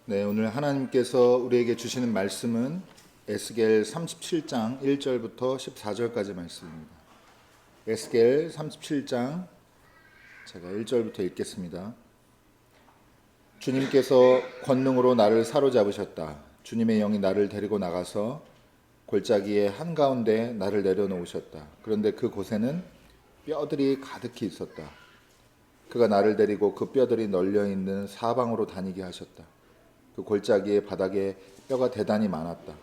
네, 오늘 하나님께서 우리에게 주시는 말씀은 에스겔 37장 1절부터 14절까지 말씀입니다. 에스겔 37장 제가 1절부터 읽겠습니다. 주님께서 권능으로 나를 사로잡으셨다. 주님의 영이 나를 데리고 나가서 골짜기의 한가운데 나를 내려놓으셨다. 그런데 그곳에는 뼈들이 가득히 있었다. 그가 나를 데리고 그 뼈들이 널려있는 사방으로 다니게 하셨다. 그 골짜기의 바닥에 뼈가 대단히 많았다.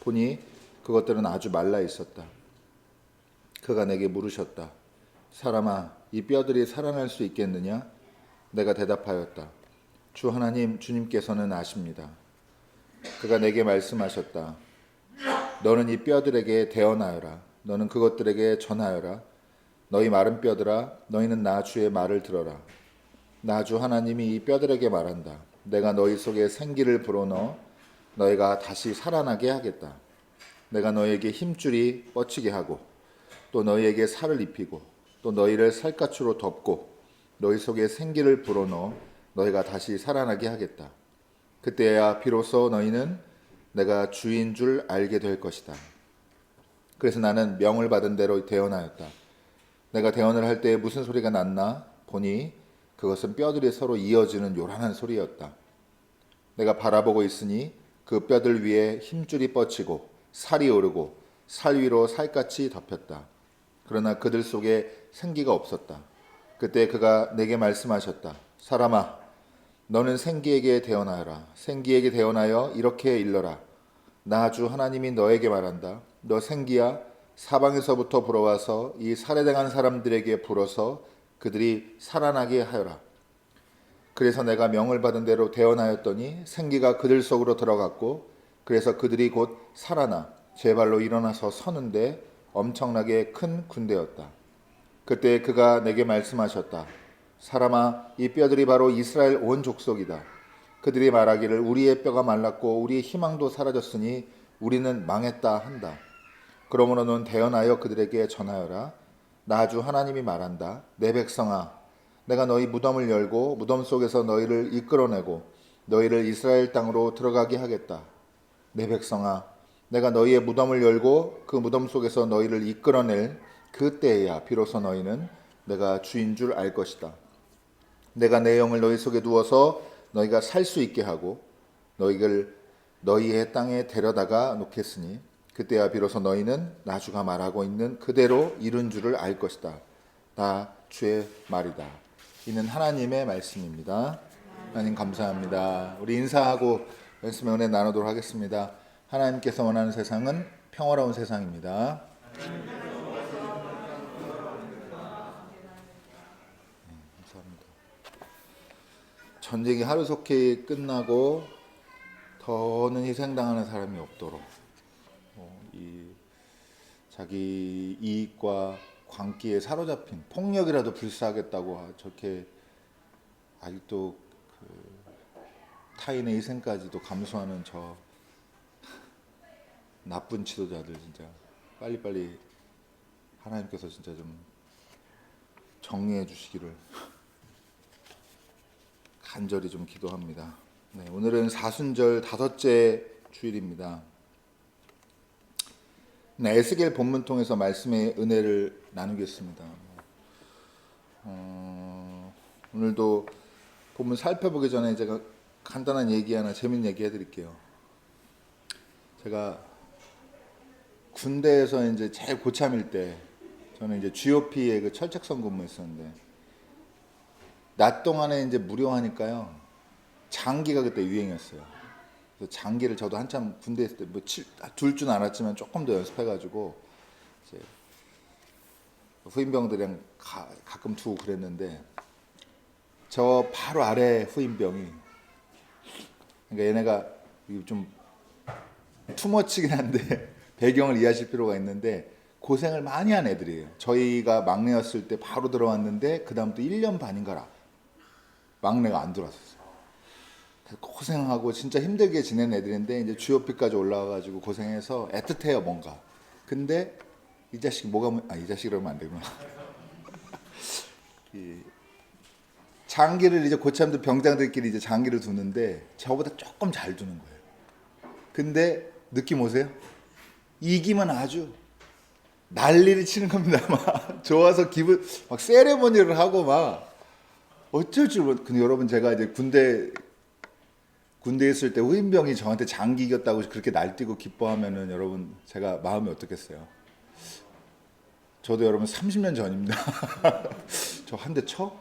보니 그것들은 아주 말라 있었다. 그가 내게 물으셨다. 사람아, 이 뼈들이 살아날 수 있겠느냐? 내가 대답하였다. 주 하나님, 주님께서는 아십니다. 그가 내게 말씀하셨다. 너는 이 뼈들에게 대언하여라. 너는 그것들에게 전하여라. 너희 마른 뼈들아, 너희는 나 주의 말을 들어라. 나 주 하나님이 이 뼈들에게 말한다. 내가 너희 속에 생기를 불어넣어 너희가 다시 살아나게 하겠다. 내가 너희에게 힘줄이 뻗치게 하고 또 너희에게 살을 입히고 또 너희를 살갗으로 덮고 너희 속에 생기를 불어넣어 너희가 다시 살아나게 하겠다. 그때야 비로소 너희는 내가 주인 줄 알게 될 것이다. 그래서 나는 명을 받은 대로 대언하였다. 내가 대언을 할 때 무슨 소리가 났나 보니 그것은 뼈들이 서로 이어지는 요란한 소리였다. 내가 바라보고 있으니 그 뼈들 위에 힘줄이 뻗치고 살이 오르고 살 위로 살같이 덮였다. 그러나 그들 속에 생기가 없었다. 그때 그가 내게 말씀하셨다. 사람아, 너는 생기에게 대언하여라. 생기에게 대언하여 이렇게 일러라. 나 주 하나님이 너에게 말한다. 너 생기야, 사방에서부터 불어와서 이 살해당한 사람들에게 불어서 그들이 살아나게 하여라. 그래서 내가 명을 받은 대로 대언하였더니 생기가 그들 속으로 들어갔고 그래서 그들이 곧 살아나 제 발로 일어나서 서는데 엄청나게 큰 군대였다. 그때 그가 내게 말씀하셨다. 사람아, 이 뼈들이 바로 이스라엘 온 족속이다. 그들이 말하기를 우리의 뼈가 말랐고 우리의 희망도 사라졌으니 우리는 망했다 한다. 그러므로 넌 대언하여 그들에게 전하여라. 나 주 하나님이 말한다. 내 백성아, 내가 너희 무덤을 열고 무덤 속에서 너희를 이끌어내고 너희를 이스라엘 땅으로 들어가게 하겠다. 내 백성아, 내가 너희의 무덤을 열고 그 무덤 속에서 너희를 이끌어낼 그때야 비로소 너희는 내가 주인 줄 알 것이다. 내가 내 영을 너희 속에 두어서 너희가 살 수 있게 하고 너희를 너희의 땅에 데려다가 놓겠으니 그때야 비로소 너희는 나 주가 말하고 있는 그대로 이룬 줄을 알 것이다. 다 주의 말이다. 이는 하나님의 말씀입니다. 하나님 감사합니다. 우리 인사하고 말씀의 은혜 나누도록 하겠습니다. 하나님께서 원하는 세상은 평화로운 세상입니다. 감사합니다. 전쟁이 하루속히 끝나고 더는 희생당하는 사람이 없도록 이 자기 이익과 광기에 사로잡힌 폭력이라도 불사하겠다고 저렇게 아직도 그 타인의 희생까지도 감수하는 저 나쁜 지도자들 진짜 빨리빨리 하나님께서 진짜 좀 정리해 주시기를 간절히 좀 기도합니다. 네, 오늘은 사순절 5째 주일입니다. 네, 에스겔 본문 통해서 말씀의 은혜를 나누겠습니다. 오늘도 본문 살펴보기 전에 제가 간단한 얘기 하나, 재밌는 얘기 해드릴게요. 제가 군대에서 이제 제일 고참일 때, 저는 이제 GOP에 그 철책선 근무했었는데, 낮 동안에 이제 무료하니까요, 장기가 그때 유행이었어요. 그래서 장기를 저도 한참 군대 있을 때 뭐 둘 줄 알았지만 조금 더 연습해가지고 이제 후임병들이랑 가끔 두고 그랬는데 저 바로 아래 후임병이 그러니까 얘네가 좀 투머치긴 한데 배경을 이해하실 필요가 있는데 고생을 많이 한 애들이에요. 저희가 막내였을 때 바로 들어왔는데 그 다음부터 1년 반인가 막내가 안 들어왔었어요. 고생하고 진짜 힘들게 지낸 애들인데 이제 GOP까지 올라와가지고 고생해서 애틋해요 뭔가. 근데 이 자식이 뭐가 이 자식이라면 안 되구나. 장기를 이제 고참들 병장들끼리 이제 장기를 두는데 저보다 조금 잘 두는 거예요. 근데 느낌 오세요? 이기면 아주 난리를 치는 겁니다. 막 좋아서 기분 막 세레머니를 하고 막 어쩔 줄 모르. 근데 여러분 제가 이제 군대 있을 때 후임병이 저한테 장기 이겼다고 그렇게 날뛰고 기뻐하면은 여러분 제가 마음이 어떻겠어요? 저도 여러분 30년 전입니다. 저 한 대 쳐?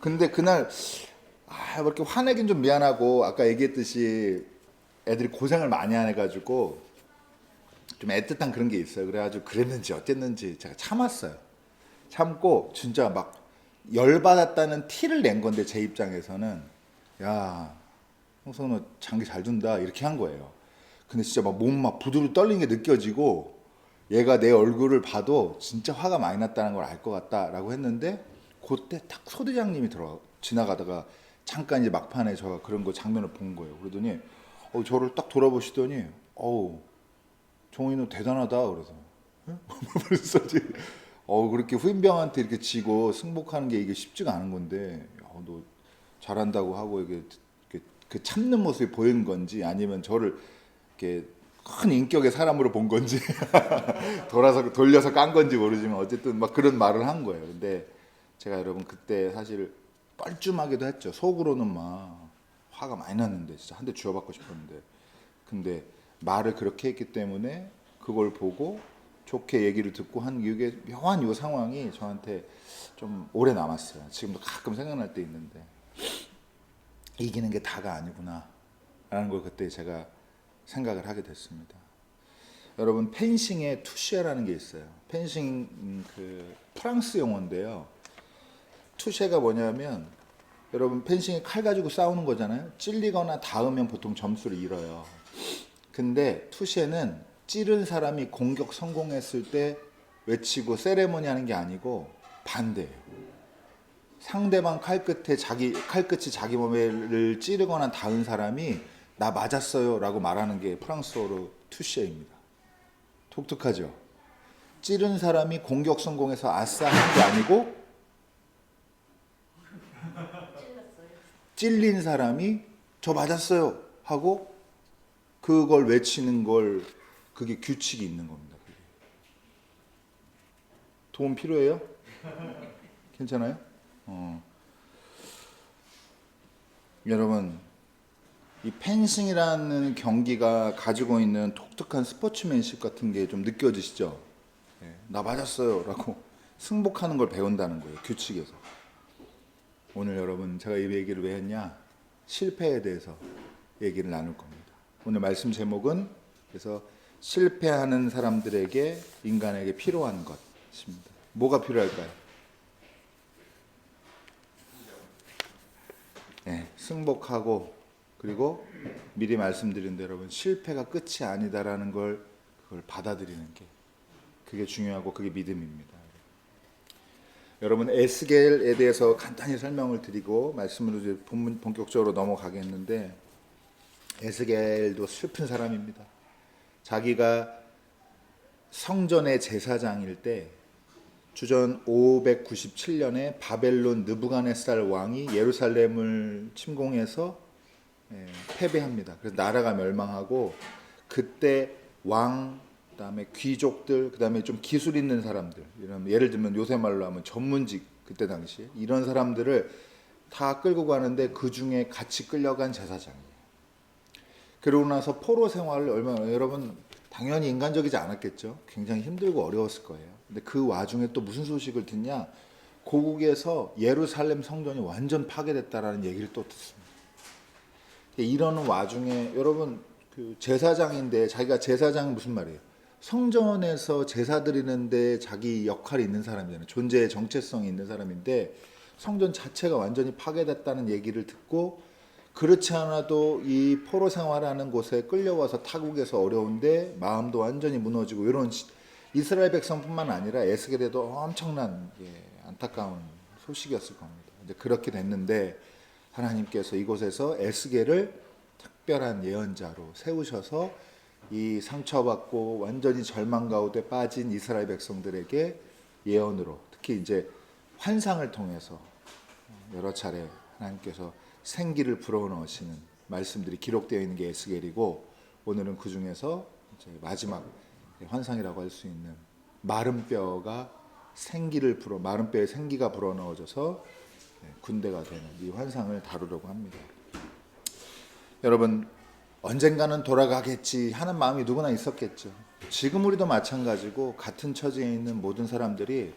근데 그날 왜 이렇게 화내긴 좀 미안하고 아까 얘기했듯이 애들이 고생을 많이 안 해가지고 좀 애틋한 그런 게 있어요. 그래가지고 그랬는지 어땠는지 제가 참았어요. 참고 진짜 막 열받았다는 티를 낸 건데 제 입장에서는 야 형석 너 장기 잘 둔다 이렇게 한 거예요. 근데 진짜 막 몸 막 부두루 떨리는 게 느껴지고 얘가 내 얼굴을 봐도 진짜 화가 많이 났다는 걸 알 것 같다라고 했는데 그때 딱 소대장님이 지나가다가 잠깐 이제 막판에 제가 그런 거 장면을 본 거예요. 그러더니 저를 딱 돌아보시더니 종훈이 너 대단하다 그래서 그래서 그렇게 후임병한테 이렇게 지고 승복하는 게 이게 쉽지가 않은 건데 너 잘한다고 하고 이게 그 참는 모습이 보이는 건지 아니면 저를 이렇게 큰 인격의 사람으로 본 건지 돌려서 깐 건지 모르지만 어쨌든 막 그런 말을 한 거예요. 근데 제가 여러분 그때 사실 뻘쭘하기도 했죠. 속으로는 막 화가 많이 났는데 진짜 한 대 쥐어받고 싶었는데 근데 말을 그렇게 했기 때문에 그걸 보고 좋게 얘기를 듣고 한 이게 묘한 이 상황이 저한테 좀 오래 남았어요. 지금도 가끔 생각날 때 있는데 이기는 게 다가 아니구나 라는 걸 그때 제가 생각을 하게 됐습니다. 여러분 펜싱에 투쉐라는 게 있어요. 펜싱 그 프랑스 용어인데요. 투쉐가 뭐냐면 여러분 펜싱에 칼 가지고 싸우는 거잖아요. 찔리거나 닿으면 보통 점수를 잃어요. 근데 투쉐는 찌른 사람이 공격 성공했을 때 외치고 세레머니 하는 게 아니고 반대예요. 상대방 칼끝이 자기 몸을 찌르거나 닿은 사람이 나 맞았어요 라고 말하는 게 프랑스어로 투쉐입니다. 독특하죠? 찌른 사람이 공격 성공해서 아싸 하는 게 아니고 찔린 사람이 저 맞았어요 하고 그걸 외치는 걸 그게 규칙이 있는 겁니다. 그게. 도움 필요해요? 괜찮아요? 여러분 이 펜싱이라는 경기가 가지고 있는 독특한 스포츠맨십 같은 게 좀 느껴지시죠? 나 맞았어요 라고 승복하는 걸 배운다는 거예요. 규칙에서. 오늘 여러분 제가 이 얘기를 왜 했냐? 실패에 대해서 얘기를 나눌 겁니다. 오늘 말씀 제목은 그래서 실패하는 사람들에게 인간에게 필요한 것입니다. 뭐가 필요할까요? 승복하고 그리고 미리 말씀드린 대로 여러분 실패가 끝이 아니다라는 걸 그걸 받아들이는 게 그게 중요하고 그게 믿음입니다. 여러분 에스겔에 대해서 간단히 설명을 드리고 말씀으로 이제 본격적으로 넘어가겠는데 에스겔도 슬픈 사람입니다. 자기가 성전의 제사장일 때 주전 597년에 바벨론 느부갓네살 왕이 예루살렘을 침공해서 패배합니다. 그래서 나라가 멸망하고 그때 왕 그다음에 귀족들 그다음에 좀 기술 있는 사람들 예를 들면 요새 말로 하면 전문직 그때 당시에 이런 사람들을 다 끌고 가는데 그 중에 같이 끌려간 제사장이에요. 그러고 나서 포로 생활을 얼마나 여러분 당연히 인간적이지 않았겠죠. 굉장히 힘들고 어려웠을 거예요. 근데 그 와중에 또 무슨 소식을 듣냐? 고국에서 예루살렘 성전이 완전 파괴됐다라는 얘기를 또 듣습니다. 이러는 와중에 여러분 그 제사장인데 자기가 제사장은 무슨 말이에요? 성전에서 제사 드리는데 자기 역할이 있는 사람이잖아요. 존재의 정체성이 있는 사람인데 성전 자체가 완전히 파괴됐다는 얘기를 듣고 그렇지 않아도 이 포로 생활하는 곳에 끌려와서 타국에서 어려운데 마음도 완전히 무너지고 이런 이스라엘 백성뿐만 아니라 에스겔에도 엄청난 안타까운 소식이었을 겁니다. 이제 그렇게 됐는데 하나님께서 이곳에서 에스겔을 특별한 예언자로 세우셔서 이 상처받고 완전히 절망 가운데 빠진 이스라엘 백성들에게 예언으로 특히 이제 환상을 통해서 여러 차례 하나님께서 생기를 불어넣으시는 말씀들이 기록되어 있는 게 에스겔이고, 오늘은 그 중에서 이제 마지막 환상이라고 할 수 있는 마른 뼈가 마른 뼈에 생기가 불어넣어져서 군대가 되는 이 환상을 다루려고 합니다. 여러분, 언젠가는 돌아가겠지 하는 마음이 누구나 있었겠죠. 지금 우리도 마찬가지고, 같은 처지에 있는 모든 사람들이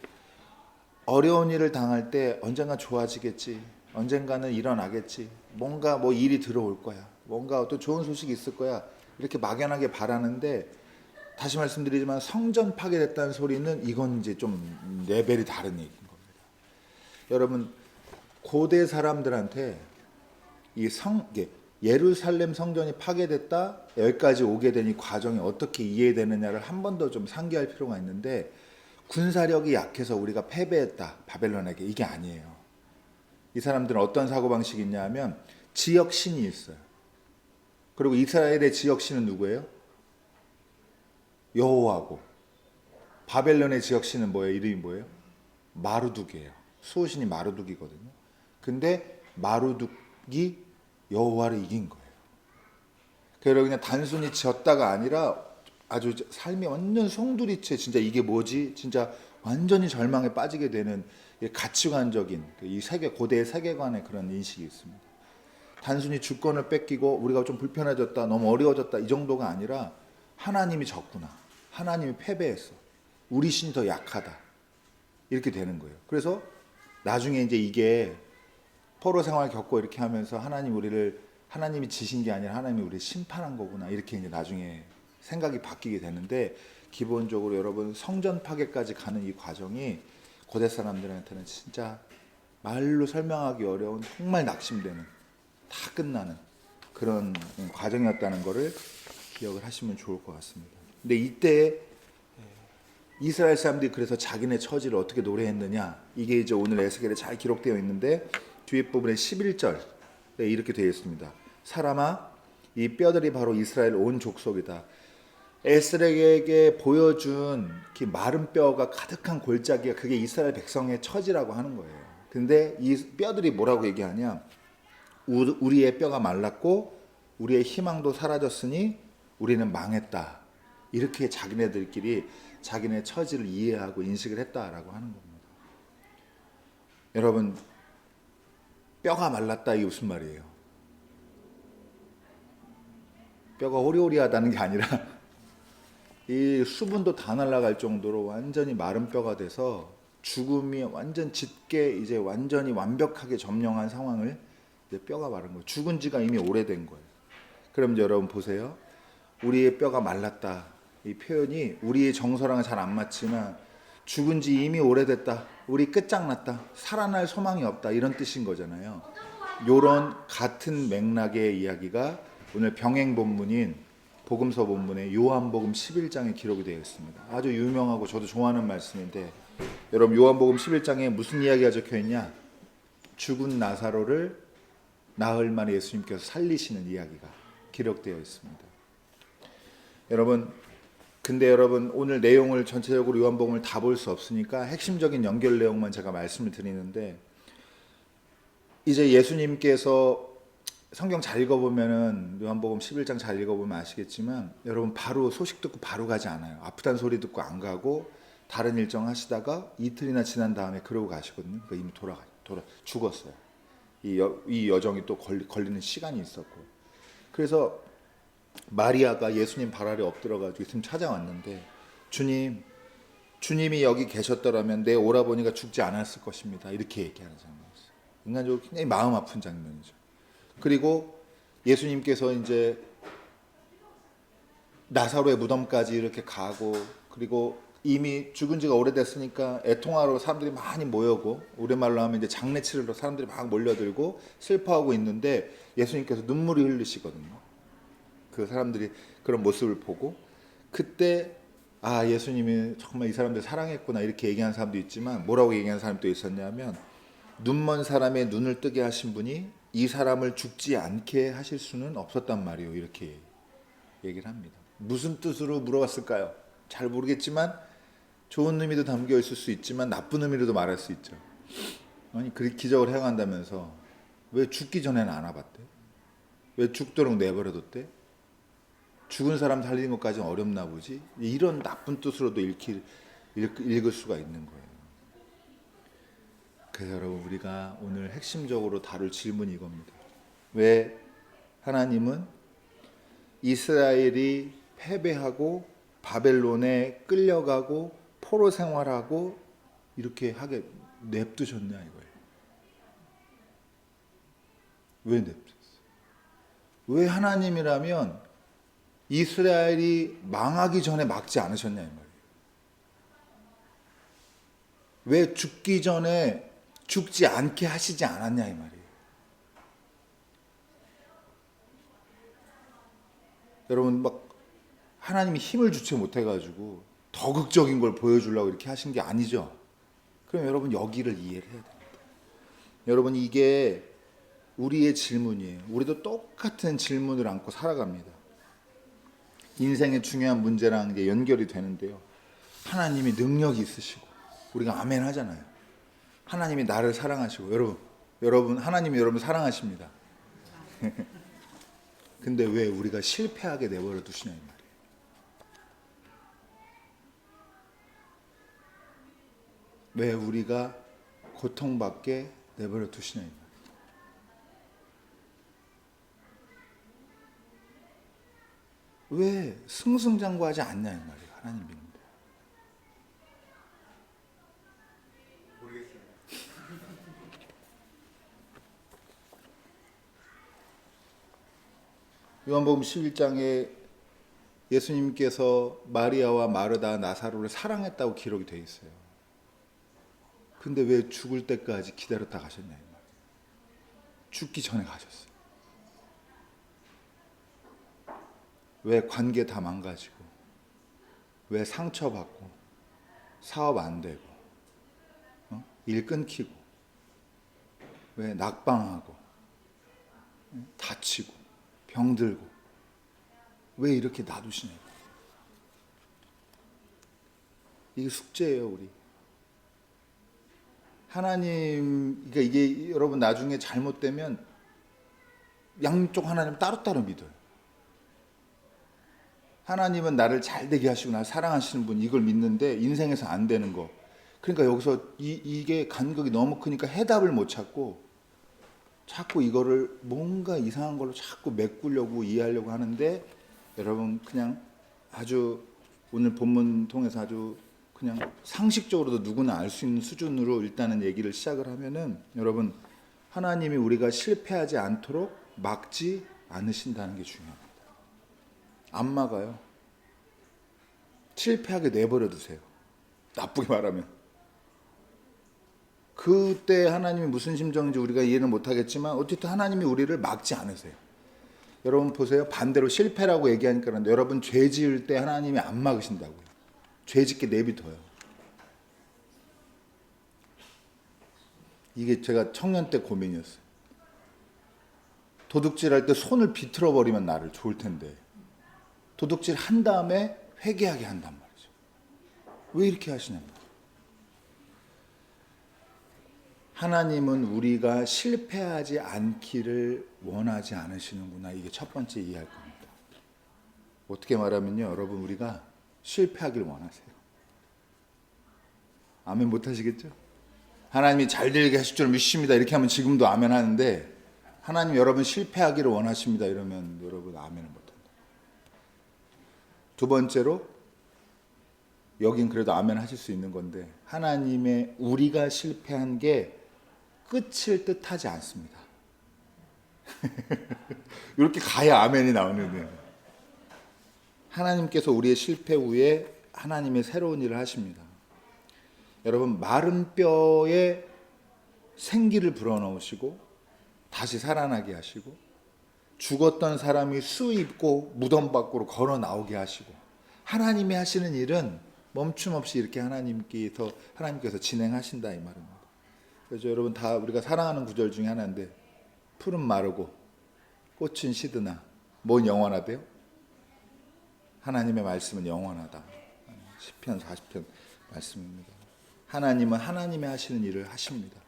어려운 일을 당할 때 언젠가 좋아지겠지, 언젠가는 일어나겠지, 뭔가 뭐 일이 들어올 거야, 뭔가 또 좋은 소식이 있을 거야, 이렇게 막연하게 바라는데, 다시 말씀드리지만 성전 파괴됐다는 소리는 이건 이제 좀 레벨이 다른 얘기인 겁니다. 여러분, 고대 사람들한테 예루살렘 성전이 파괴됐다, 여기까지 오게 된 이 과정이 어떻게 이해되느냐를 한 번 더 좀 상기할 필요가 있는데, 군사력이 약해서 우리가 패배했다 바벨론에게, 이게 아니에요. 이 사람들은 어떤 사고방식이 있냐면 지역신이 있어요. 그리고 이스라엘의 지역신은 누구예요? 여호와고, 바벨론의 지역신은 뭐예요? 이름이 뭐예요? 마루둑이에요. 수호신이 마루둑이거든요. 근데 마루둑이 여호와를 이긴 거예요. 그래서 그냥 단순히 졌다가 아니라 아주 삶이 완전 송두리째, 진짜 이게 뭐지? 진짜 완전히 절망에 빠지게 되는 가치관적인 이 고대의 세계관의 그런 인식이 있습니다. 단순히 주권을 뺏기고 우리가 좀 불편해졌다, 너무 어려워졌다, 이 정도가 아니라 하나님이 졌구나, 하나님이 패배했어, 우리 신이 더 약하다, 이렇게 되는 거예요. 그래서 나중에 이제 이게 포로 생활 겪고 이렇게 하면서 하나님이 지신 게 아니라 하나님이 우리를 심판한 거구나, 이렇게 이제 나중에 생각이 바뀌게 되는데, 기본적으로 여러분, 성전 파괴까지 가는 이 과정이 고대 사람들한테는 진짜 말로 설명하기 어려운, 정말 낙심되는, 다 끝나는 그런 과정이었다는 것을 기억을 하시면 좋을 것 같습니다. 근데 이때 이스라엘 사람들이 그래서 자기네 처지를 어떻게 노래했느냐, 이게 이제 오늘 에스겔에 잘 기록되어 있는데, 뒤에 부분에 11절에 이렇게 되어 있습니다. 사람아, 이 뼈들이 바로 이스라엘 온 족속이다. 에스겔에게 보여준 그 마른 뼈가 가득한 골짜기가, 그게 이스라엘 백성의 처지라고 하는 거예요. 근데 이 뼈들이 뭐라고 얘기하냐, 우리의 뼈가 말랐고 우리의 희망도 사라졌으니 우리는 망했다, 이렇게 자기네들끼리 자기네 처지를 이해하고 인식을 했다라고 하는 겁니다. 여러분, 뼈가 말랐다, 이게 무슨 말이에요? 뼈가 호리호리하다는 게 아니라 이 수분도 다 날아갈 정도로 완전히 마른 뼈가 돼서 죽음이 완전 짙게 이제 완전히 완벽하게 점령한 상황을, 이제 뼈가 마른 거예요. 죽은 지가 이미 오래된 거예요. 그럼 이제 여러분 보세요. 우리의 뼈가 말랐다, 이 표현이 우리의 정서랑은 잘 안 맞지만, 죽은 지 이미 오래됐다, 우리 끝장났다, 살아날 소망이 없다, 이런 뜻인 거잖아요. 요런 같은 맥락의 이야기가 오늘 병행 본문인 복음서 본문에 요한복음 11장에 기록이 되어 있습니다. 아주 유명하고 저도 좋아하는 말씀인데, 여러분, 요한복음 11장에 무슨 이야기가 적혀 있냐? 죽은 나사로를 나흘 만에 예수님께서 살리시는 이야기가 기록되어 있습니다. 근데 여러분, 오늘 내용을 전체적으로 요한복음을 다 볼 수 없으니까 핵심적인 연결 내용만 제가 말씀을 드리는데, 이제 예수님께서 성경 잘 읽어보면은, 요한복음 11장 잘 읽어보면 아시겠지만, 여러분, 바로 소식 듣고 바로 가지 않아요. 아프다는 소리 듣고 안 가고 다른 일정 하시다가 이틀이나 지난 다음에 그러고 가시거든요. 그러니까 이미 죽었어요. 이 여정이 또 걸리는 시간이 있었고, 그래서 마리아가 예수님 발 아래 엎드려가지고 예수님 찾아왔는데, 주님이 여기 계셨더라면 내 오라버니가 죽지 않았을 것입니다, 이렇게 얘기하는 장면이었어요. 인간적으로 굉장히 마음 아픈 장면이죠. 그리고 예수님께서 이제 나사로의 무덤까지 이렇게 가고, 그리고 이미 죽은 지가 오래됐으니까 애통하러 사람들이 많이 모여고, 우리말로 하면 이제 장례 치르러 사람들이 막 몰려들고 슬퍼하고 있는데, 예수님께서 눈물이 흘리시거든요. 그 사람들이 그런 모습을 보고, 그때 예수님이 정말 이 사람들 사랑했구나, 이렇게 얘기하는 사람도 있지만, 뭐라고 얘기하는 사람도 있었냐면, 눈먼 사람의 눈을 뜨게 하신 분이 이 사람을 죽지 않게 하실 수는 없었단 말이에요, 이렇게 얘기를 합니다. 무슨 뜻으로 물어봤을까요? 잘 모르겠지만 좋은 의미도 담겨 있을 수 있지만 나쁜 의미로도 말할 수 있죠. 아니 그렇게 기적을 해간다면서 왜 죽기 전에는 안 와봤대? 왜 죽도록 내버려뒀대? 죽은 사람 살리는 것까지는 어렵나 보지? 이런 나쁜 뜻으로도 읽을 수가 있는 거예요. 그래서 여러분 우리가 오늘 핵심적으로 다룰 질문이 이겁니다. 왜 하나님은 이스라엘이 패배하고 바벨론에 끌려가고 포로 생활하고 이렇게 하게 냅두셨냐 이거예요. 왜 냅두셨어요? 왜 하나님이라면 이스라엘이 망하기 전에 막지 않으셨냐 이 말이에요. 왜 죽기 전에 죽지 않게 하시지 않았냐 이 말이에요. 여러분 막 하나님이 힘을 주체 못해가지고 더 극적인 걸 보여주려고 이렇게 하신 게 아니죠. 그럼 여러분 여기를 이해를 해야 됩니다. 여러분 이게 우리의 질문이에요. 우리도 똑같은 질문을 안고 살아갑니다. 인생의 중요한 문제랑 이제 연결이 되는데요. 하나님이 능력이 있으시고 우리가 아멘 하잖아요. 하나님이 나를 사랑하시고 여러분 하나님이 여러분 사랑하십니다. 근데 왜 우리가 실패하게 내버려 두시냐 이 말이에요. 왜 우리가 고통받게 내버려 두시냐 이 말이에요. 왜 승승장구하지 않냐 이 말이에요. 하나님 믿는데. 요한복음 11장에 예수님께서 마리아와 마르다, 나사로를 사랑했다고 기록이 되어 있어요. 근데 왜 죽을 때까지 기다렸다 가셨냐 이 말이에요. 죽기 전에 가셨어요. 왜 관계 다 망가지고, 왜 상처받고, 사업 안 되고, 일 끊기고, 왜 낙방하고, 다치고, 병들고, 왜 이렇게 놔두시냐. 이게 숙제예요, 우리. 하나님, 그러니까 이게 여러분 나중에 잘못되면 양쪽 하나님 따로따로 믿어요. 하나님은 나를 잘되게 하시고 나를 사랑하시는 분, 이걸 믿는데 인생에서 안 되는 거. 그러니까 여기서 이게 간격이 너무 크니까 해답을 못 찾고 자꾸 이거를 뭔가 이상한 걸로 자꾸 메꾸려고 이해하려고 하는데, 여러분 그냥 아주 오늘 본문 통해서 아주 그냥 상식적으로도 누구나 알 수 있는 수준으로 일단은 얘기를 시작을 하면은, 여러분 하나님이 우리가 실패하지 않도록 막지 않으신다는 게 중요합니다. 안 막아요. 실패하게 내버려 두세요. 나쁘게 말하면. 그때 하나님이 무슨 심정인지 우리가 이해는 못하겠지만 어쨌든 하나님이 우리를 막지 않으세요. 여러분 보세요. 반대로 실패라고 얘기하니까 그런데 여러분 죄 지을 때 하나님이 안 막으신다고요. 죄 짓게 내비둬요. 이게 제가 청년 때 고민이었어요. 도둑질 할 때 손을 비틀어 버리면 나를 좋을 텐데 도둑질 한 다음에 회개하게 한단 말이죠. 왜 이렇게 하시냐면, 하나님은 우리가 실패하지 않기를 원하지 않으시는구나. 이게 첫 번째 이해할 겁니다. 어떻게 말하면요, 여러분 우리가 실패하기를 원하세요. 아멘 못 하시겠죠? 하나님이 잘 되게 하실 줄 믿습니다. 이렇게 하면 지금도 아멘 하는데, 하나님 여러분 실패하기를 원하십니다. 이러면 여러분 아멘을 못 합니다. 두 번째로, 여긴 그래도 아멘 하실 수 있는 건데, 하나님의 우리가 실패한 게 끝일 듯하지 않습니다. 이렇게 가야 아멘이 나오는 거예요. 하나님께서 우리의 실패 후에 하나님의 새로운 일을 하십니다. 여러분 마른 뼈에 생기를 불어넣으시고 다시 살아나게 하시고, 죽었던 사람이 수 입고 무덤 밖으로 걸어 나오게 하시고, 하나님이 하시는 일은 멈춤 없이 이렇게 하나님께서 진행하신다 이 말입니다. 그래서 여러분 다 우리가 사랑하는 구절 중에 하나인데, 풀은 마르고 꽃은 시드나 뭔 영원하대요? 하나님의 말씀은 영원하다. 시편 40편 말씀입니다. 하나님은 하나님의 하시는 일을 하십니다.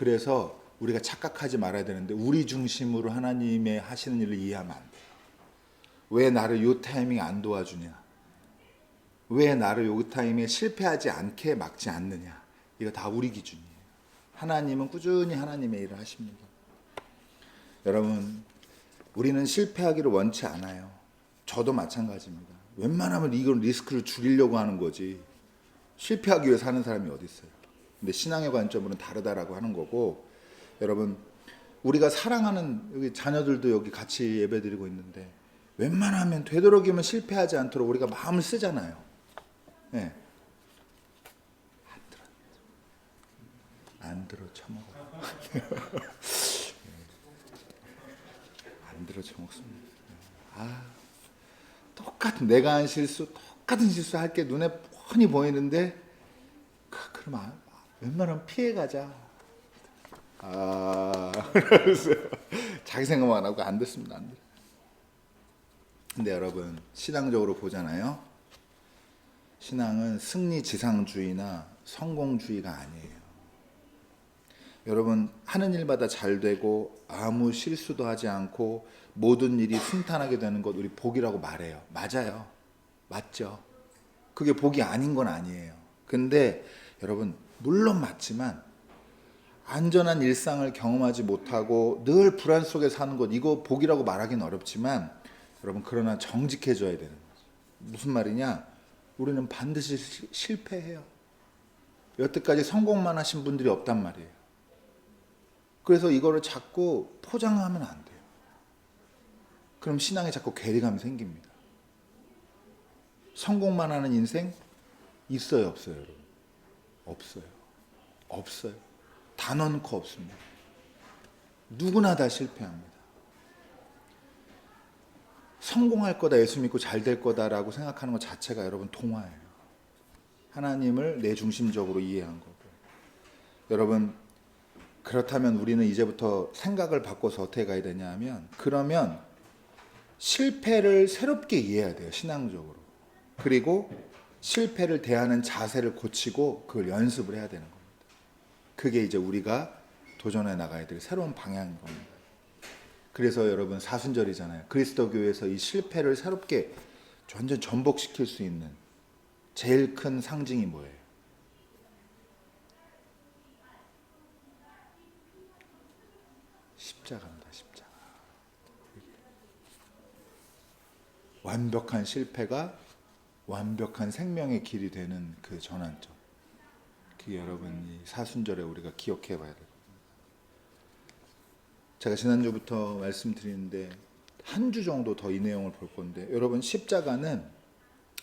그래서 우리가 착각하지 말아야 되는데 우리 중심으로 하나님의 하시는 일을 이해하면 안 돼요. 왜 나를 요 타이밍에 안 도와주냐? 왜 나를 요 타이밍에 실패하지 않게 막지 않느냐? 이거 다 우리 기준이에요. 하나님은 꾸준히 하나님의 일을 하십니다. 여러분, 우리는 실패하기를 원치 않아요. 저도 마찬가지입니다. 웬만하면 이건 리스크를 줄이려고 하는 거지. 실패하기 위해 사는 사람이 어디 있어요? 근데 신앙의 관점으로는 다르다라고 하는 거고, 여러분, 우리가 사랑하는 여기 자녀들도 여기 같이 예배드리고 있는데 웬만하면 되도록이면 실패하지 않도록 우리가 마음을 쓰잖아요. 네. 안 들어 처먹어. 안 들어 처먹습니다. 똑같은 내가 한 실수, 똑같은 실수 할 게 눈에 뻔히 보이는데 그럼 웬만하면 피해가자. 그래서 자기 생각만 하고 안 됐습니다. 안 돼. 근데 여러분, 신앙적으로 보잖아요. 신앙은 승리 지상주의나 성공주의가 아니에요. 여러분, 하는 일마다 잘 되고 아무 실수도 하지 않고 모든 일이 순탄하게 되는 것 우리 복이라고 말해요. 맞아요. 맞죠. 그게 복이 아닌 건 아니에요. 근데 여러분, 물론 맞지만 안전한 일상을 경험하지 못하고 늘 불안 속에 사는 것, 이거 복이라고 말하기는 어렵지만 여러분, 그러나 정직해져야 되는 거죠. 무슨 말이냐? 우리는 반드시 실패해요. 여태까지 성공만 하신 분들이 없단 말이에요. 그래서 이거를 자꾸 포장하면 안 돼요. 그럼 신앙에 자꾸 괴리감이 생깁니다. 성공만 하는 인생 있어요, 없어요, 여러분? 없어요. 없어요. 단언코 없습니다. 누구나 다 실패합니다. 성공할 거다, 예수 믿고 잘 될 거다라고 생각하는 것 자체가 여러분 동화예요. 하나님을 내 중심적으로 이해한 거고. 여러분, 그렇다면 우리는 이제부터 생각을 바꿔서 어떻게 가야 되냐 하면, 그러면 실패를 새롭게 이해해야 돼요, 신앙적으로. 그리고 실패를 대하는 자세를 고치고 그걸 연습을 해야 되는 겁니다. 그게 이제 우리가 도전해 나가야 될 새로운 방향인 겁니다. 그래서 여러분, 사순절이잖아요. 그리스도 교회에서 이 실패를 새롭게 완전 전복시킬 수 있는 제일 큰 상징이 뭐예요? 십자가입니다. 십자가. 완벽한 실패가 완벽한 생명의 길이 되는 그 전환점. 그게 여러분이 사순절에 우리가 기억해 봐야 돼요. 제가 지난주부터 말씀드리는데 한 주 정도 더 이 내용을 볼 건데, 여러분, 십자가는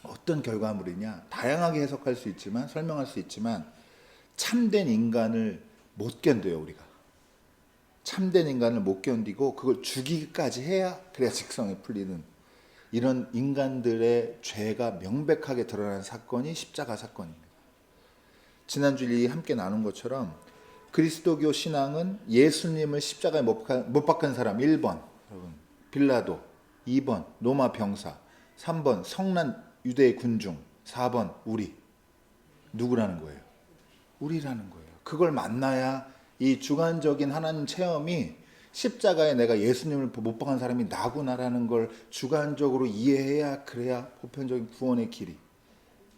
어떤 결과물이냐? 다양하게 해석할 수 있지만, 설명할 수 있지만, 참된 인간을 못 견뎌요, 우리가. 참된 인간을 못 견디고 그걸 죽이기까지 해야, 그래야 직성이 풀리는, 이런 인간들의 죄가 명백하게 드러난 사건이 십자가 사건입니다. 지난주에 함께 나눈 것처럼 그리스도교 신앙은 예수님을 십자가에 못 박은 사람 1번 여러분 빌라도, 2번 로마 병사, 3번 성난 유대의 군중, 4번 우리. 누구라는 거예요? 우리라는 거예요. 그걸 만나야 이 주관적인 하나님 체험이, 십자가에 내가 예수님을 못 박은 사람이 나구나라는 걸 주관적으로 이해해야, 그래야 보편적인 구원의 길이,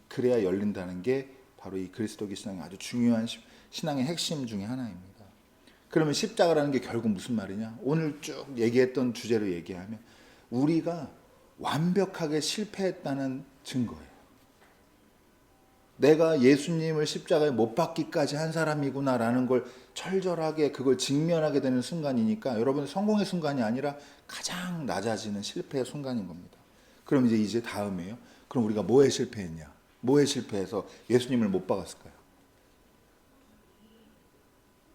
그래야 열린다는 게 바로 이 그리스도교 신앙의 아주 중요한 신앙의 핵심 중에 하나입니다. 그러면 십자가라는 게 결국 무슨 말이냐? 오늘 쭉 얘기했던 주제로 얘기하면 우리가 완벽하게 실패했다는 증거예요. 내가 예수님을 십자가에 못 박기까지 한 사람이구나라는 걸 철저하게 그걸 직면하게 되는 순간이니까, 여러분, 성공의 순간이 아니라 가장 낮아지는 실패의 순간인 겁니다. 그럼 이제 다음이에요. 그럼 우리가 뭐에 실패했냐? 뭐에 실패해서 예수님을 못 박았을까요?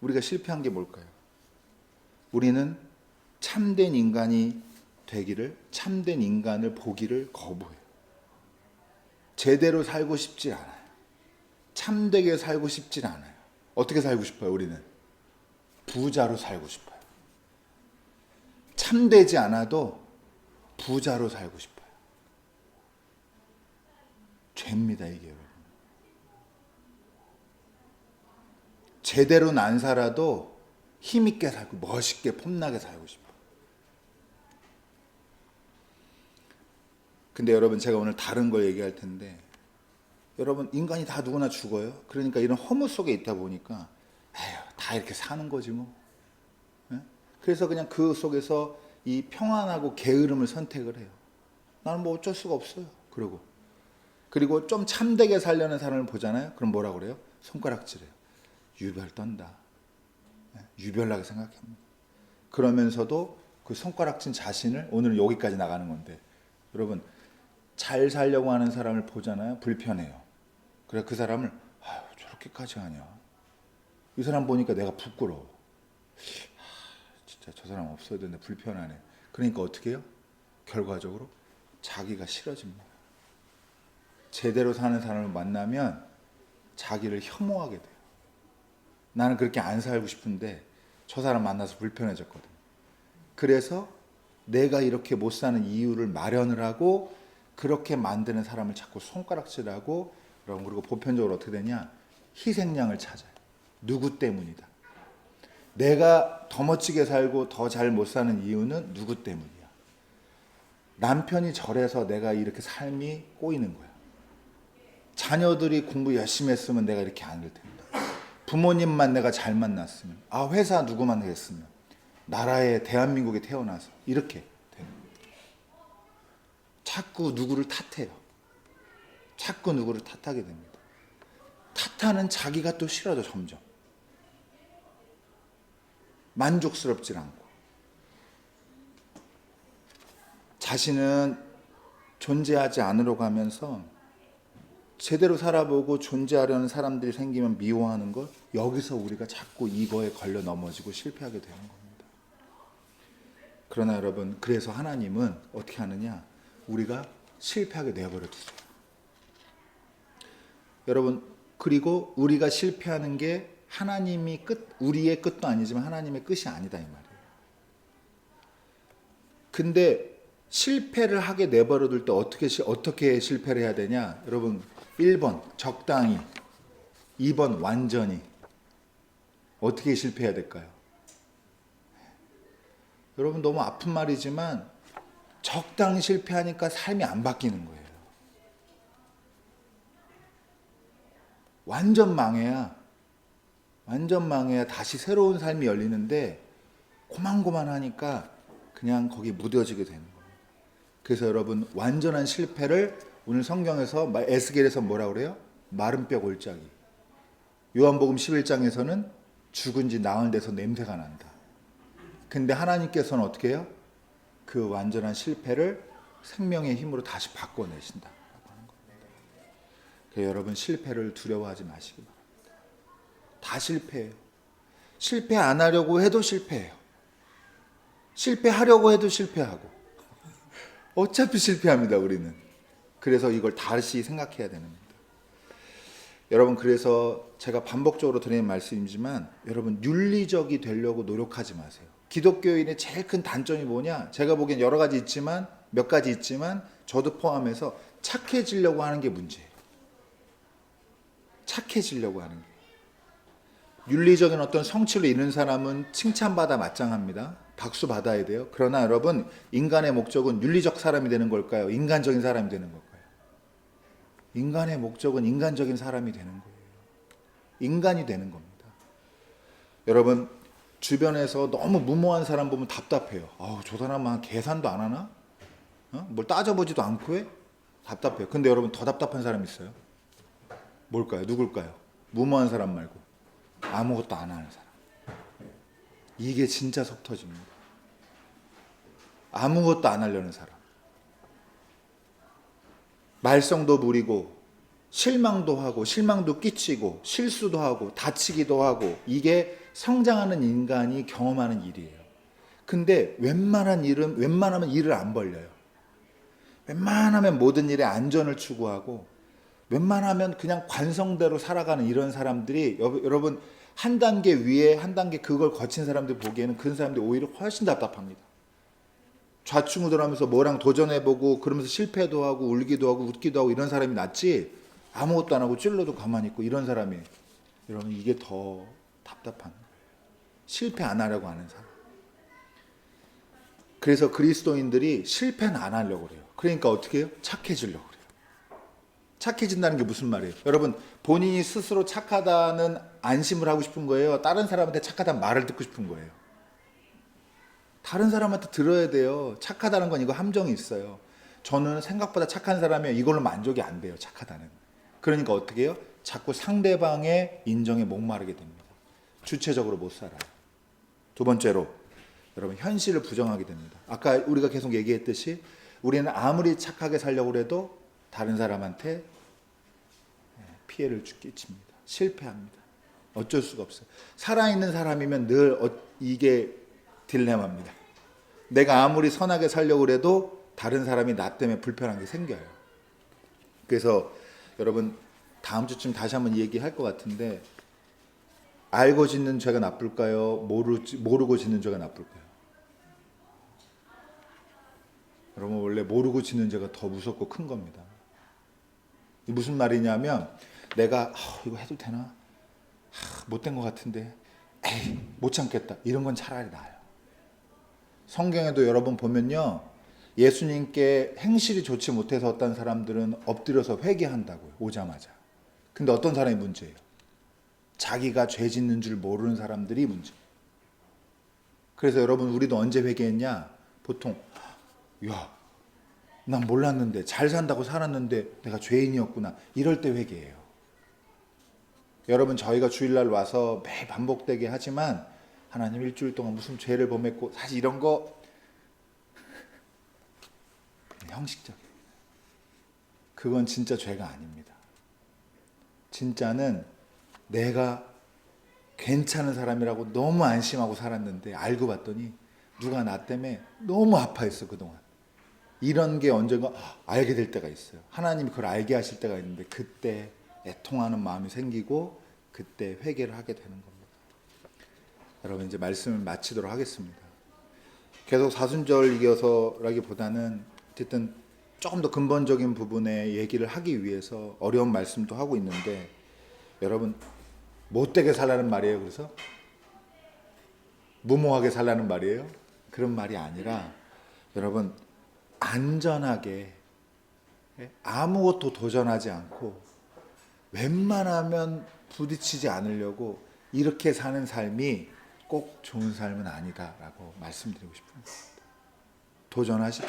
우리가 실패한 게 뭘까요? 우리는 참된 인간이 되기를, 참된 인간을 보기를 거부해요. 제대로 살고 싶지 않아요. 참되게 살고 싶지 않아요. 어떻게 살고 싶어요? 우리는 부자로 살고 싶어요. 참되지 않아도 부자로 살고 싶어요. 죄입니다, 이게 여러분. 제대로는 안 살아도 힘있게 살고 멋있게 폼나게 살고 싶어. 근데 여러분, 제가 오늘 다른 걸 얘기할 텐데, 여러분, 인간이 다 누구나 죽어요. 그러니까 이런 허무 속에 있다 보니까 에휴, 다 이렇게 사는 거지 뭐. 예? 그래서 그냥 그 속에서 이 평안하고 게으름을 선택을 해요. 나는 뭐 어쩔 수가 없어요. 그리고 좀 참되게 살려는 사람을 보잖아요. 그럼 뭐라고 그래요? 손가락질해요. 유별 떤다. 유별나게 생각합니다. 그러면서도 그 손가락진 자신을, 오늘 여기까지 나가는 건데, 여러분, 잘 살려고 하는 사람을 보잖아요. 불편해요. 그래 그 사람을 아유 저렇게까지 하냐. 이 사람 보니까 내가 부끄러워. 진짜 저 사람 없어야 되는데 불편하네. 그러니까 어떻게 해요? 결과적으로 자기가 싫어집니다. 제대로 사는 사람을 만나면 자기를 혐오하게 돼요. 나는 그렇게 안 살고 싶은데 저 사람 만나서 불편해졌거든. 그래서 내가 이렇게 못 사는 이유를 마련을 하고 그렇게 만드는 사람을 자꾸 손가락질하고, 그리고 보편적으로 어떻게 되냐? 희생양을 찾아요. 누구 때문이다. 내가 더 멋지게 살고 더 잘 못 사는 이유는 누구 때문이야. 남편이 저래서 내가 이렇게 삶이 꼬이는 거야. 자녀들이 공부 열심히 했으면 내가 이렇게 안 될 텐데. 부모님만 내가 잘 만났으면, 회사 누구만 했으면, 나라에 대한민국에 태어나서 이렇게 되는 거예요. 자꾸 누구를 탓해요. 자꾸 누구를 탓하게 됩니다. 탓하는 자기가 또 싫어져. 점점 만족스럽지 않고, 자신은 존재하지 않으러 가면서 제대로 살아보고 존재하려는 사람들이 생기면 미워하는 것, 여기서 우리가 자꾸 이거에 걸려 넘어지고 실패하게 되는 겁니다. 그러나 여러분, 그래서 하나님은 어떻게 하느냐? 우리가 실패하게 내버려 두세요. 여러분, 그리고 우리가 실패하는 게 하나님이 우리의 끝도 아니지만 하나님의 끝이 아니다 이 말이에요. 근데 실패를 하게 내버려 둘 때 어떻게 실패를 해야 되냐? 여러분, 1번 적당히, 2번 완전히. 어떻게 실패해야 될까요? 여러분, 너무 아픈 말이지만 적당히 실패하니까 삶이 안 바뀌는 거예요. 완전 망해야 다시 새로운 삶이 열리는데, 고만고만하니까 그냥 거기 무뎌지게 되는 거예요. 그래서 여러분, 완전한 실패를 오늘 성경에서 에스겔에서 뭐라고 그래요? 마른 뼈 골짜기. 요한복음 11장에서는 죽은 지 나흘 돼서 냄새가 난다. 근데 하나님께서는 어떻게 해요? 그 완전한 실패를 생명의 힘으로 다시 바꿔내신다. 그래서 여러분, 실패를 두려워하지 마시기 바랍니다. 다 실패해요. 실패 안 하려고 해도 실패해요. 실패하려고 해도 실패하고. 어차피 실패합니다, 우리는. 그래서 이걸 다시 생각해야 되는 겁니다. 여러분, 그래서 제가 반복적으로 드리는 말씀이지만, 여러분, 윤리적이 되려고 노력하지 마세요. 기독교인의 제일 큰 단점이 뭐냐? 제가 보기엔 몇 가지 있지만 저도 포함해서 착해지려고 하는 게 문제예요. 착해지려고 하는 게. 윤리적인 어떤 성취를 이룬 사람은 칭찬받아 마땅합니다. 박수 받아야 돼요. 그러나 여러분, 인간의 목적은 윤리적 사람이 되는 걸까요? 인간적인 사람이 되는 걸까요? 인간의 목적은 인간적인 사람이 되는 거예요. 인간이 되는 겁니다. 여러분, 주변에서 너무 무모한 사람 보면 답답해요. 저 사람은 계산도 안 하나? 뭘 따져보지도 않고 해? 답답해요. 근데 여러분, 더 답답한 사람 있어요. 뭘까요? 누굴까요? 무모한 사람 말고 아무것도 안 하는 사람. 이게 진짜 속 터집니다. 아무것도 안 하려는 사람. 말썽도 부리고 실망도 하고 실망도 끼치고 실수도 하고 다치기도 하고, 이게 성장하는 인간이 경험하는 일이에요. 근데 웬만하면 일을 안 벌려요. 웬만하면 모든 일에 안전을 추구하고, 웬만하면 그냥 관성대로 살아가는 이런 사람들이, 여러분, 한 단계 위에 한 단계 그걸 거친 사람들 보기에는 그 사람들이 오히려 훨씬 답답합니다. 좌충우돌하면서 뭐랑 도전해보고 그러면서 실패도 하고 울기도 하고 웃기도 하고 이런 사람이 낫지, 아무것도 안 하고 찔러도 가만히 있고 이런 사람이, 여러분, 이게 더 답답한 거예요. 실패 안 하려고 하는 사람. 그래서 그리스도인들이 실패는 안 하려고 그래요. 그러니까 어떻게 해요? 착해지려고 그래요. 착해진다는 게 무슨 말이에요? 여러분, 본인이 스스로 착하다는 안심을 하고 싶은 거예요? 다른 사람한테 착하다는 말을 듣고 싶은 거예요? 다른 사람한테 들어야 돼요. 착하다는 건 이거 함정이 있어요. 저는 생각보다 착한 사람이에요. 이걸로 만족이 안 돼요. 착하다는. 그러니까 어떻게 해요? 자꾸 상대방의 인정에 목마르게 됩니다. 주체적으로 못 살아요. 두 번째로 여러분, 현실을 부정하게 됩니다. 아까 우리가 계속 얘기했듯이 우리는 아무리 착하게 살려고 해도 다른 사람한테 피해를 끼칩니다. 실패합니다. 어쩔 수가 없어요. 살아있는 사람이면 늘 이게 딜레마입니다. 내가 아무리 선하게 살려고 해도 다른 사람이 나 때문에 불편한 게 생겨요. 그래서 여러분, 다음 주쯤 다시 한번 얘기할 것 같은데, 알고 짓는 죄가 나쁠까요? 모르고 짓는 죄가 나쁠까요? 여러분, 원래 모르고 짓는 죄가 더 무섭고 큰 겁니다. 무슨 말이냐면, 내가 이거 해도 되나? 못된 것 같은데, 에이, 못 참겠다. 이런 건 차라리 나아요. 성경에도 여러분 보면요, 예수님께 행실이 좋지 못해서 어떤 사람들은 엎드려서 회개한다고요. 오자마자. 근데 어떤 사람이 문제예요? 자기가 죄 짓는 줄 모르는 사람들이 문제예요. 그래서 여러분, 우리도 언제 회개했냐? 보통 난 몰랐는데, 잘 산다고 살았는데 내가 죄인이었구나, 이럴 때 회개해요. 여러분, 저희가 주일날 와서 매일 반복되게 하지만 하나님 일주일 동안 무슨 죄를 범했고, 사실 이런 거 형식적이에요. 그건 진짜 죄가 아닙니다. 진짜는 내가 괜찮은 사람이라고 너무 안심하고 살았는데 알고 봤더니 누가 나 때문에 너무 아파했어 그동안. 이런 게 언젠가 알게 될 때가 있어요. 하나님이 그걸 알게 하실 때가 있는데, 그때 애통하는 마음이 생기고 그때 회개를 하게 되는 겁니다. 여러분, 이제 말씀을 마치도록 하겠습니다. 계속 사순절 이겨서라기보다는 어쨌든 조금 더 근본적인 부분의 얘기를 하기 위해서 어려운 말씀도 하고 있는데, 여러분, 못되게 살라는 말이에요. 그래서 무모하게 살라는 말이에요. 그런 말이 아니라, 여러분, 안전하게 아무것도 도전하지 않고 웬만하면 부딪히지 않으려고 이렇게 사는 삶이 꼭 좋은 삶은 아니다라고 말씀드리고 싶습니다. 도전하십시오.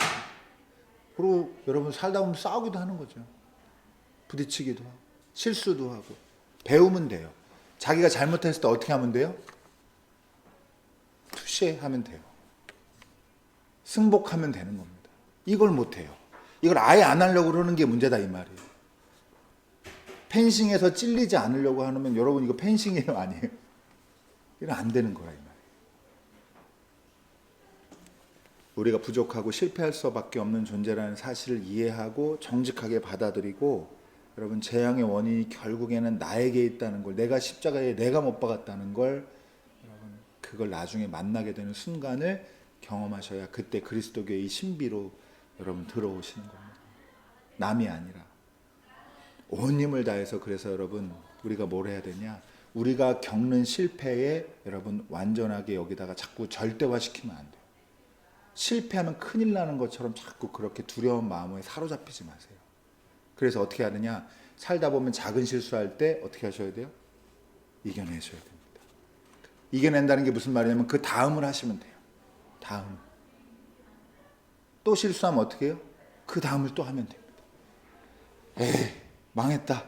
그리고 여러분, 살다 보면 싸우기도 하는 거죠. 부딪히기도 하고 실수도 하고. 배우면 돼요. 자기가 잘못했을 때 어떻게 하면 돼요? 푸시하면 돼요. 승복하면 되는 겁니다. 이걸 못해요. 이걸 아예 안 하려고 그러는 게 문제다, 이 말이에요. 펜싱에서 찔리지 않으려고 하면, 여러분, 이거 펜싱이에요, 아니에요? 이건 안 되는 거라, 이 말이에요. 우리가 부족하고 실패할 수밖에 없는 존재라는 사실을 이해하고 정직하게 받아들이고, 여러분, 재앙의 원인이 결국에는 나에게 있다는 걸, 내가 십자가에 내가 못 박았다는 걸, 여러분, 그걸 나중에 만나게 되는 순간을 경험하셔야 그때 그리스도교의 신비로 여러분 들어오시는 겁니다. 남이 아니라 온 힘을 다해서. 그래서 여러분, 우리가 뭘 해야 되냐? 우리가 겪는 실패에 여러분 완전하게 여기다가 자꾸 절대화시키면 안 돼요. 실패하면 큰일 나는 것처럼 자꾸 그렇게 두려운 마음에 사로잡히지 마세요. 그래서 어떻게 하느냐? 살다 보면 작은 실수할 때 어떻게 하셔야 돼요? 이겨내셔야 됩니다. 이겨낸다는 게 무슨 말이냐면 그 다음을 하시면 돼요. 다음. 또 실수하면 어떻게 해요? 그 다음을 또 하면 됩니다. 에이, 망했다,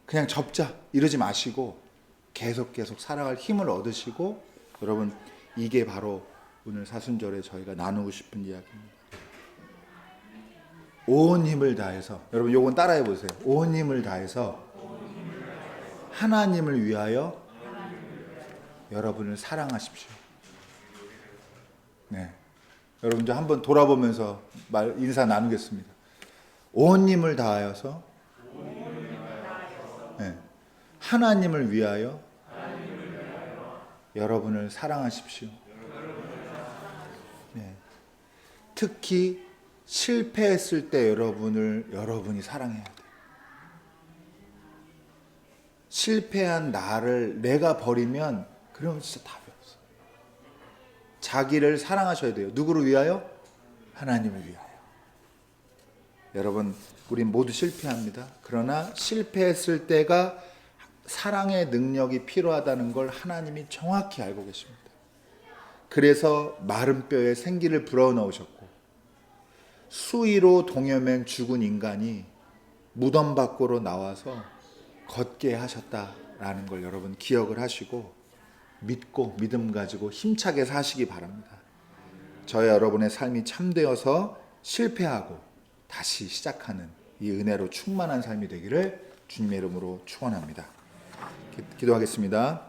그냥 접자, 이러지 마시고 계속 살아갈 힘을 얻으시고, 여러분, 이게 바로 오늘 사순절에 저희가 나누고 싶은 이야기입니다. 온 힘을 다해서, 여러분 요건 따라해 보세요. 온 힘을 다해서 하나님을 위하여 여러분을 사랑하십시오. 네, 여러분 이제 한번 돌아보면서 인사 나누겠습니다. 온 힘을 다하여서 네, 하나님을 위하여 여러분을 사랑하십시오. 네, 특히 실패했을 때 여러분이 사랑해야 돼요. 실패한 나를 내가 버리면 그러면 진짜 답이 없어요. 자기를 사랑하셔야 돼요. 누구를 위하여? 하나님을 위하여. 여러분, 우린 모두 실패합니다. 그러나 실패했을 때가 사랑의 능력이 필요하다는 걸 하나님이 정확히 알고 계십니다. 그래서 마른 뼈에 생기를 불어넣으셨고 수위로 동여맨 죽은 인간이 무덤 밖으로 나와서 걷게 하셨다라는 걸 여러분 기억을 하시고 믿고 믿음 가지고 힘차게 사시기 바랍니다. 저와 여러분의 삶이 참되어서 실패하고 다시 시작하는 이 은혜로 충만한 삶이 되기를 주님의 이름으로 축원합니다. 기도하겠습니다.